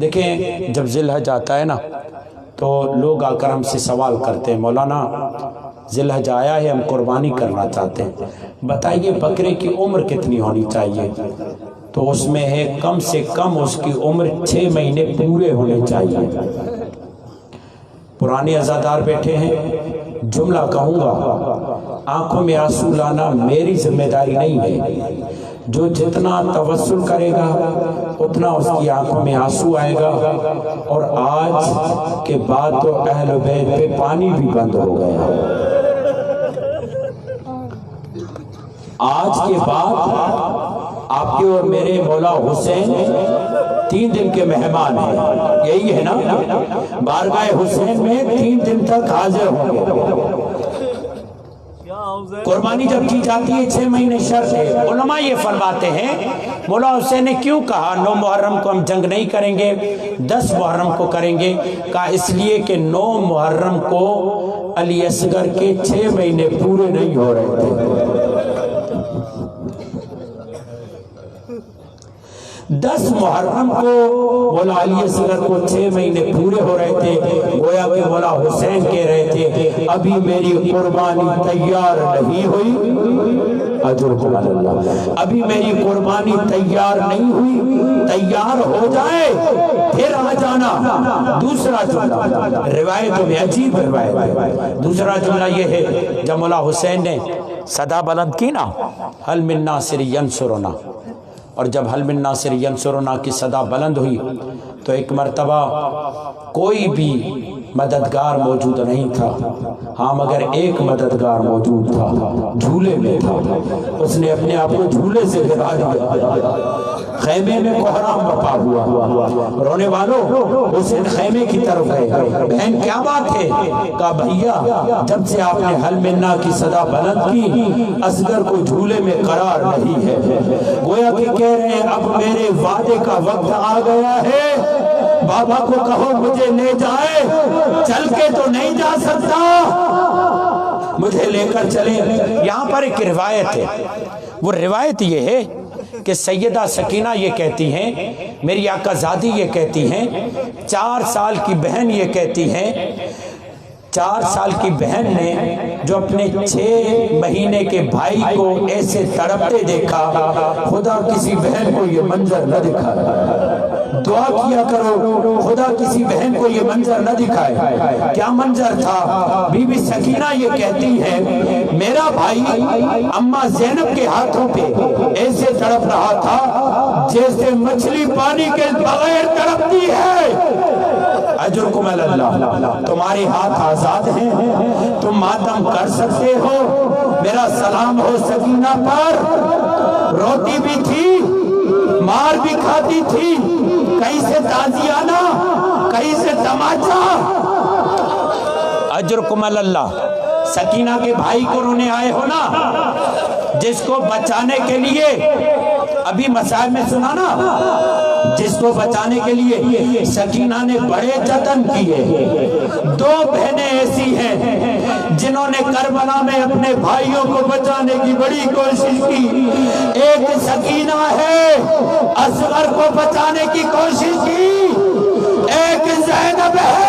دیکھیں جب ذی الحج آتا ہے نا تو لوگ آ کر ہم سے سوال کرتے ہیں مولانا ذی الحج آیا ہے ہم قربانی کرنا چاہتے ہیں، بتائیے بکرے کی عمر کتنی ہونی چاہیے؟ تو اس میں ہے کم سے کم اس کی عمر 6 مہینے پورے ہونے چاہیے. پرانے عزادار بیٹھے ہیں، جملہ کہوں گا، آنکھوں میں آنسو لانا میری ذمہ داری نہیں ہے. جو جتنا توسل کرے گا اتنا اس کی آنکھوں میں آنسو آئے گا. اور آج کے بعد تو اہل بیت پہ پانی بھی بند ہو گیا. آج کے بعد آپ کے اور میرے مولا حسین 3 دن کے مہمان ہیں، یہی ہے نا؟ بارگاہ حسین میں 3 دن تک حاضر ہوں گے. قربانی جب کی جاتی ہے 6 مہینے شرط ہے. علماء یہ فرماتے ہیں مولا حسین نے کیوں کہا 9 محرم کو ہم جنگ نہیں کریں گے 10 محرم کو کریں گے؟ کہا اس لیے کہ 9 محرم کو علی اصغر کے 6 مہینے پورے نہیں ہو رہے تھے. 10 محرم کو مولا علی اصغر کو 6 مہینے پورے ہو رہے تھے. گویا کہ مولا حسین کہہ رہے تھے ابھی میری قربانی تیار نہیں ہوئی، اجرکم اللہ، ابھی میری قربانی تیار نہیں ہوئی، تیار ہو جائے پھر آ جانا۔ دوسرا جملہ روایتوں میں عجیب روایت ہے، دوسرا جملہ یہ ہے جب مولا حسین نے صدا بلند کی نا حل من ناصر ینصرنا، اور جب حل من ناصر ینصرنا کی صدا بلند ہوئی تو ایک مرتبہ کوئی بھی مددگار موجود نہیں تھا، ہاں مگر ایک مددگار موجود تھا، جھولے میں تھا، اس نے اپنے آپ کو جھولے سے گرا دیا، خیمے میں کوہرام برپا ہوا، رونے والوں حسین خیمے کی طرف گئے، بہن کیا بات ہے؟ کہا بھیا جب سے آپ نے حل منا کی صدا بلند کی اصغر کو جھولے میں قرار نہیں ہے، گویا کہ کہہ رہے ہیں اب میرے وعدے کا وقت آ گیا ہے، بابا کو کہو مجھے لے جائے، چل کے تو نہیں جا سکتا، مجھے لے کر چلے۔ یہاں پر ایک روایت ہے، وہ روایت یہ ہے کہ سیدہ سکینہ یہ کہتی ہیں، میری آقا زادی یہ کہتی ہیں، 4 سال کی بہن یہ کہتی ہیں، 4 سال کی بہن نے جو اپنے 6 مہینے کے بھائی کو ایسے تڑپتے دیکھا، خدا کسی بہن کو یہ منظر نہ دکھائے، دعا کیا کرو خدا کسی بہن کو یہ منظر نہ دکھائے۔ کیا منظر تھا؟ بی بی سکینہ یہ کہتی ہے میرا بھائی اماں زینب کے ہاتھوں پہ ایسے تڑپ رہا تھا جیسے مچھلی پانی کے بغیر تڑپتی ہے۔ اجرکم اللہ، تمہارے ہاتھ آزاد ہیں، تم ماتم کر سکتے ہو، میرا سلام ہو سکینہ پر، روتی بھی تھی مار بھی کھاتی تھی، کہیں سے تازیانہ کہیں سے تماچا۔ اجرکم اللہ، سکینہ کے بھائی کو رونے آئے ہو نا، جس کو بچانے کے لیے ابھی مسائل میں سنا نا، جس کو بچانے کے لیے سکینہ نے بڑے جتن کیے۔ 2 بہنیں ایسی ہیں جنہوں نے کربلا میں اپنے بھائیوں کو بچانے کی بڑی کوشش کی، ایک سکینہ ہے اصغر کو بچانے کی کوشش کی، ایک زینب ہے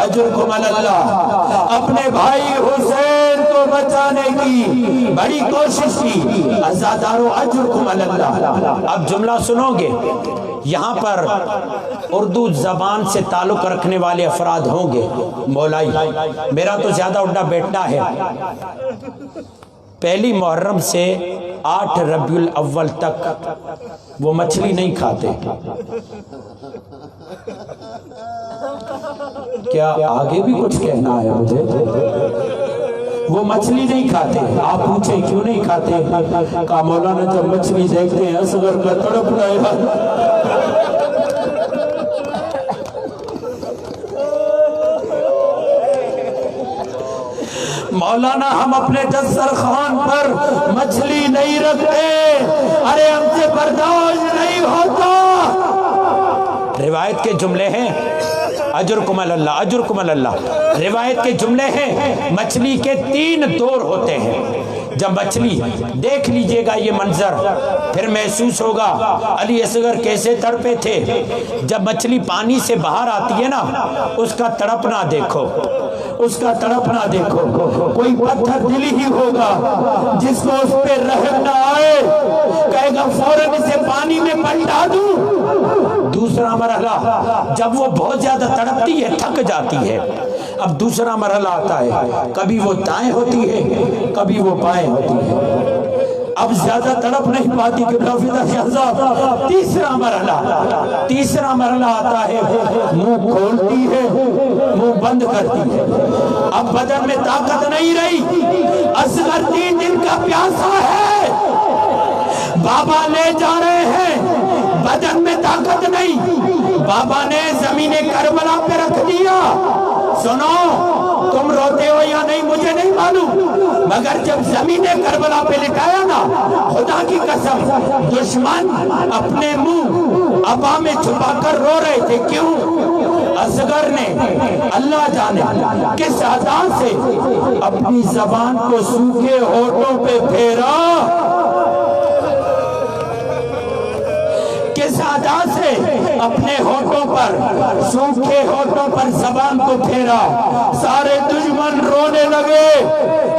اجرکم اللہ اپنے بھائی حسین کو بچانے کی بڑی کوشش کی۔ عزادارو اجرکم اللہ، اب جملہ سنو گے، یہاں پر اردو زبان سے تعلق رکھنے والے افراد ہوں گے، مولائی میرا تو زیادہ اٹھنا بیٹھنا ہے، 1 محرم سے 8 ربیع الاول تک وہ مچھلی نہیں کھاتے۔ کیا آگے بھی کچھ کہنا ہے مجھے؟ وہ مچھلی نہیں کھاتے۔ آپ پوچھیں کیوں نہیں کھاتے؟ کہا مولانا جب مچھلی دیکھتے ہیں اصغر کا تڑپ رہے ہیں۔ مولانا ہم اپنے دسترخوان پر مچھلی نہیں رکھتے، ارے ہم سے برداشت نہیں ہوتا۔ روایت کے جملے ہیں اجرکم اللہ، اجرکم اللہ، روایت کے جملے ہیں مچھلی کے 3 دور ہوتے ہیں۔ جب مچھلی دیکھ لیجئے گا یہ منظر، پھر محسوس ہوگا علی اصغر کیسے تڑپے تھے۔ جب مچھلی پانی سے باہر آتی ہے نا، اس کا تڑپنا دیکھو، اس کا تڑپنا دیکھو۔ کوئی پتھر دلی ہی ہوگا جس کو اس پہ رحم نہ آئے، کہے گا فوراً اسے پانی میں پلٹا دوں۔ دوسرا مرحلہ جب وہ بہت زیادہ تڑپتی ہے، تھک جاتی ہے، اب دوسرا مرحلہ آتا ہے، کبھی وہ دائیں ہوتی ہے کبھی وہ بائیں ہوتی ہے، اب زیادہ تڑپ نہیں پاتی کہ تیسرا مرحلہ آتا ہے، منہ کھولتی ہے منہ بند کرتی ہے، اب بدن میں طاقت نہیں رہی، اصغر 3 دن کا پیاسا ہے، بابا لے جا رہے ہیں، بدن میں طاقت نہیں، بابا نے زمین کربلا پہ رکھ دیا۔ سنو تم روتے ہو یا نہیں مجھے نہیں معلوم، مگر جب زمین کربلا پہ لٹایا نا، خدا کی قسم دشمن اپنے منہ ابا میں چھپا کر رو رہے تھے۔ کیوں؟ اصغر نے اللہ جانے کس ادا سے اپنی زبان کو سوکھے ہونٹوں پہ پھیرا، کس ادا سے اپنے ہونٹوں پر سوکھے ہونٹوں پر زبان کو پھیرا، سارے دشمن رونے لگے،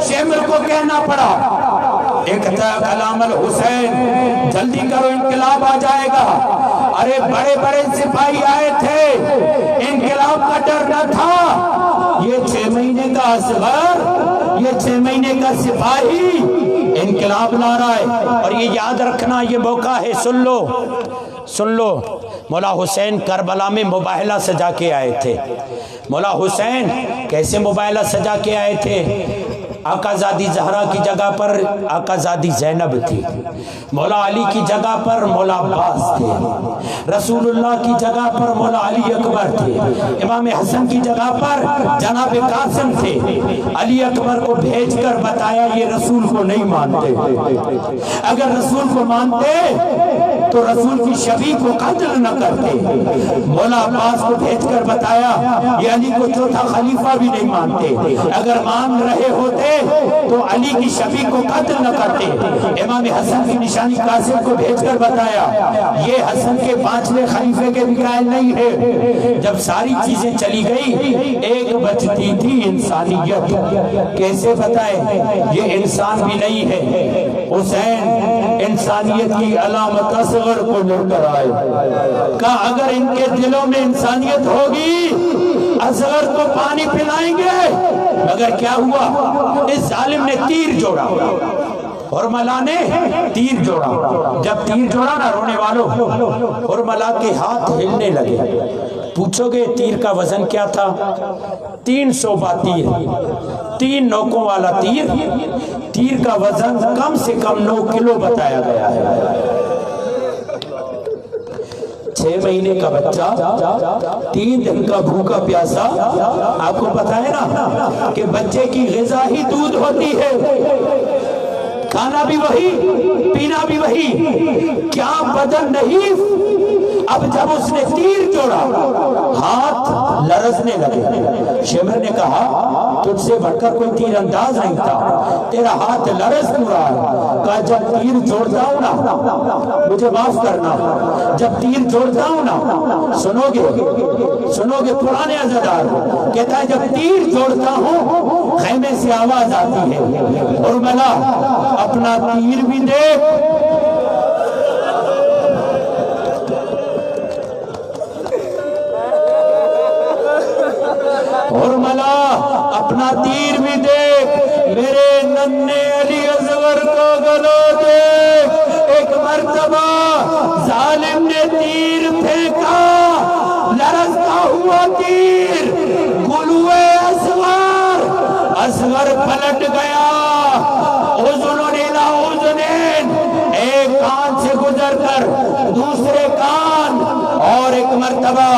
شمر کو کہنا پڑا ایک کلام الحسین جلدی کرو انقلاب آ جائے گا۔ ارے بڑے بڑے سپاہی آئے تھے، انقلاب کا ڈر نہ تھا، یہ 6 مہینے کا اصغر، یہ 6 مہینے کا سپاہی انقلاب لا رہا ہے۔ اور یہ یاد رکھنا، یہ موقع ہے، سن لو، مولا حسین کربلا میں مباہلہ سجا کے آئے تھے۔ مولا حسین کیسے مباہلہ سجا کے آئے تھے؟ آقا زادی زہرا کی جگہ پر آقا زادی زینب تھی، مولا علی کی جگہ پر مولا عباس تھے، رسول اللہ کی جگہ پر مولا علی اکبر تھے، امام حسن کی جگہ پر جناب قاسم تھے۔ علی اکبر کو بھیج کر بتایا یہ رسول کو نہیں مانتے، اگر رسول کو مانتے تو رسول کی شفیع کو قتل نہ کرتے۔ مولا عباس کو بھیج کر بتایا یہ علی کو چوتھا خلیفہ بھی نہیں مانتے، اگر مان رہے ہوتے تو علی کی شفیع کو قتل نہ کرتے۔ امام حسن کی نشانی قاسم کو بھیج کر بتایا یہ حسن کے 5ویں خلیفے کے بھی قائل نہیں ہے۔ جب ساری چیزیں چلی گئی، ایک بچتی تھی انسانیت۔ کیسے بتائے یہ انسان بھی نہیں ہے؟ حسین انسانیت کی علامت اصغر کو لے کر آئے، کہا اگر ان کے دلوں میں انسانیت ہوگی اصغر کو پانی پلائیں گے۔ مگر کیا ہوا؟ اس ظالم نے تیر جوڑا، اور ملا نے تیر جوڑا۔ جب تیر جوڑا نا رونے والوں، اور ملا کے ہاتھ ہلنے لگے۔ پوچھو گے تیر کا وزن کیا تھا؟ 300 با تیر، 3 نوکوں والا تیر۔ تیر کا وزن کم سے کم 9 کلو بتایا گیا ہے۔ 6 مہینے کا بچہ، 3 دن کا بھوکا پیاسا۔ آپ کو پتا ہے نا کہ بچے کی غذا ہی دودھ ہوتی ہے، کھانا بھی وہی، پینا بھی وہی، کیا بدن نہیں۔ اب جب اس نے تیر جوڑا ہاتھ لرزنے لگے۔ شمر نے کہا تجھ سے بڑھ کر کوئی تیر انداز نہیں تھا، تیرا ہاتھ لرز کیوں رہا ہے؟ کہا جب تیر جوڑتا ہوں نا، مجھے معاف کرنا، جب تیر جوڑتا ہوں نا، سنو گے پرانے عزادار، کہتا ہے جب تیر جوڑتا ہوں خیمے سے آواز آتی ہے، اور ملا اپنا تیر بھی دیکھ۔ اور ملا اپنا تیر بھی دیکھ، میرے ننھے علی اصغر کا گلا دیکھ۔ ایک مرتبہ ظالم نے تیر پھینکا، لرزتا ہوا تیر گلوے اصغر پلٹ گیا، اذن الی اذنین، ایک کان سے گزر کر دوسرے کان، اور ایک مرتبہ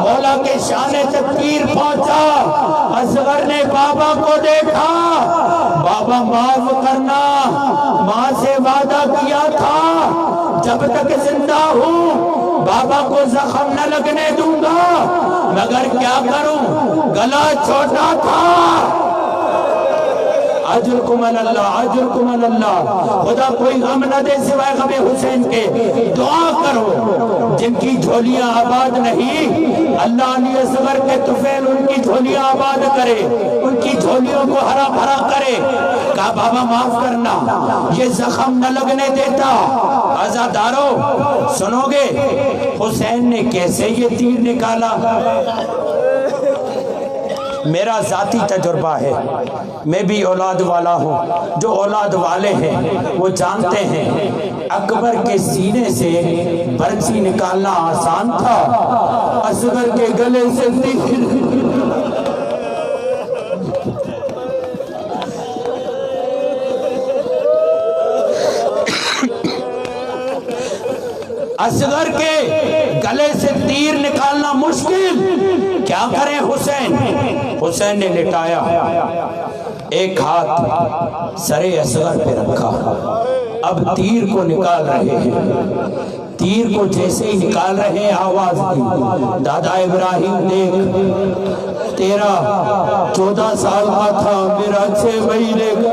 مولا کے شانے تک تیر پہنچا۔ اصغر نے بابا کو دیکھا، بابا معاف کرنا، ماں سے وعدہ کیا تھا جب تک زندہ ہوں بابا کو زخم نہ لگنے دوں گا، مگر کیا کروں گلا چھوٹا تھا۔ اجرکم اللہ، اجرکم اللہ۔ خدا کوئی غم نہ دے سوائے غم حسین کے۔ دعا کرو جن کی جھولیاں آباد نہیں، اللہ علی اصغر کے طفیل ان کی جھولیاں آباد کرے، ان کی جھولیوں کو ہرا بھرا کرے۔ کہا بابا معاف کرنا، یہ زخم نہ لگنے دیتا۔ عزادارو سنو گے حسین نے کیسے یہ تیر نکالا؟ میرا ذاتی تجربہ ہے، میں بھی اولاد والا ہوں، جو اولاد والے ہیں وہ جانتے ہیں اکبر کے سینے سے برچی نکالنا آسان تھا، اصغر کے گلے سے تیر۔ اصغر کے گلے سے تیر نکالنا مشکل، کیا کریں حسین نے لٹایا، ایک ہاتھ سر اصغر پہ رکھا، اب تیر کو نکال رہے ہیں۔ تیر کو جیسے ہی نکال رہے ہیں آواز دی، دادا ابراہیم دیکھ، تیرا 14 سال کا تھا، میرا 6 مہینے کا۔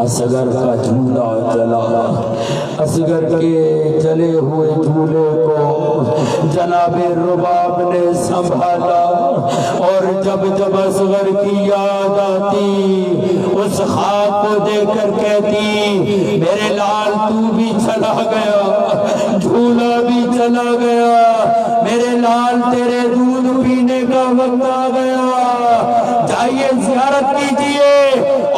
اصغر کا جھولا جلا، اصغر کے جلے ہوئے جھولے کو جناب رباب نے سنبھالا، اور جب جب اصغر کی یاد آتی اس خواب کو دیکھ کر کہتی میرے لال تو بھی چلا گیا، جھولا بھی چلا گیا، میرے لال تیرے دودھ پینے کا وقت آ گیا، جائیے زیارت کیجئے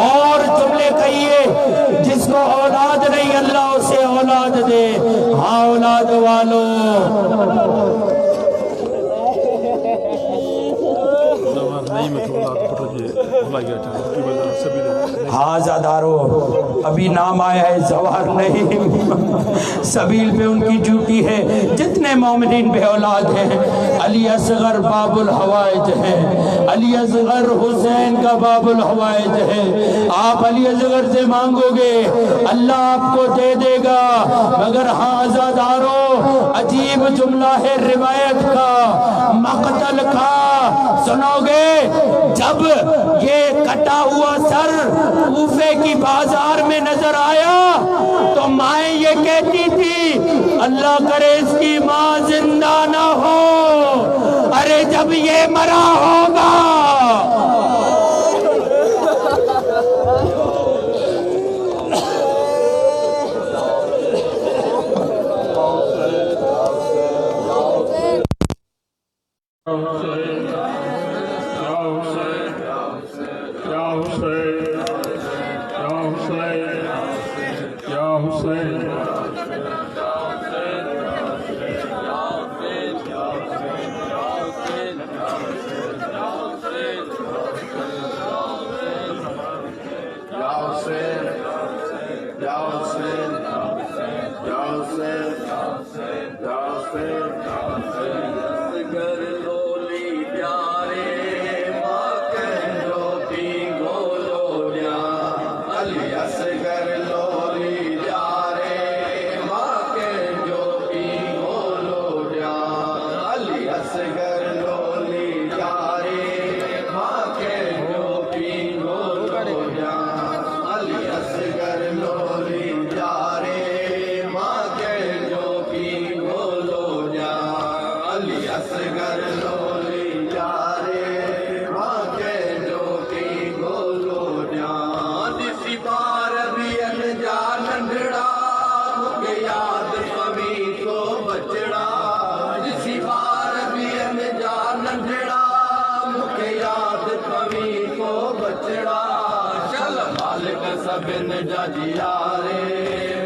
اور جملے کہیے جس کو اولاد نہیں اللہ اسے اولاد دے۔ ہاں اولاد والوں، ہاں زادارو ابھی نام آیا ہے زوار نہیں، سبیل پہ ان کی ڈیوٹی ہے، جتنے مومنین بے اولاد ہیں، علی اصغر باب الحوائج ہے، علی اصغر حسین کا باب الحوائج ہے، آپ علی اصغر سے مانگو گے اللہ آپ کو دے دے گا، مگر ہاں عزادارو عجیب جملہ ہے روایت کا، مقتل کا سنو گے، جب یہ کٹا ہوا سر کوفے کی بازار میں نظر آیا تو مائیں یہ کہتی تھی اللہ کرے اس کی ماں زندہ نہ ہو، ارے جب یہ مرا ہوگا
بن جا جی یارے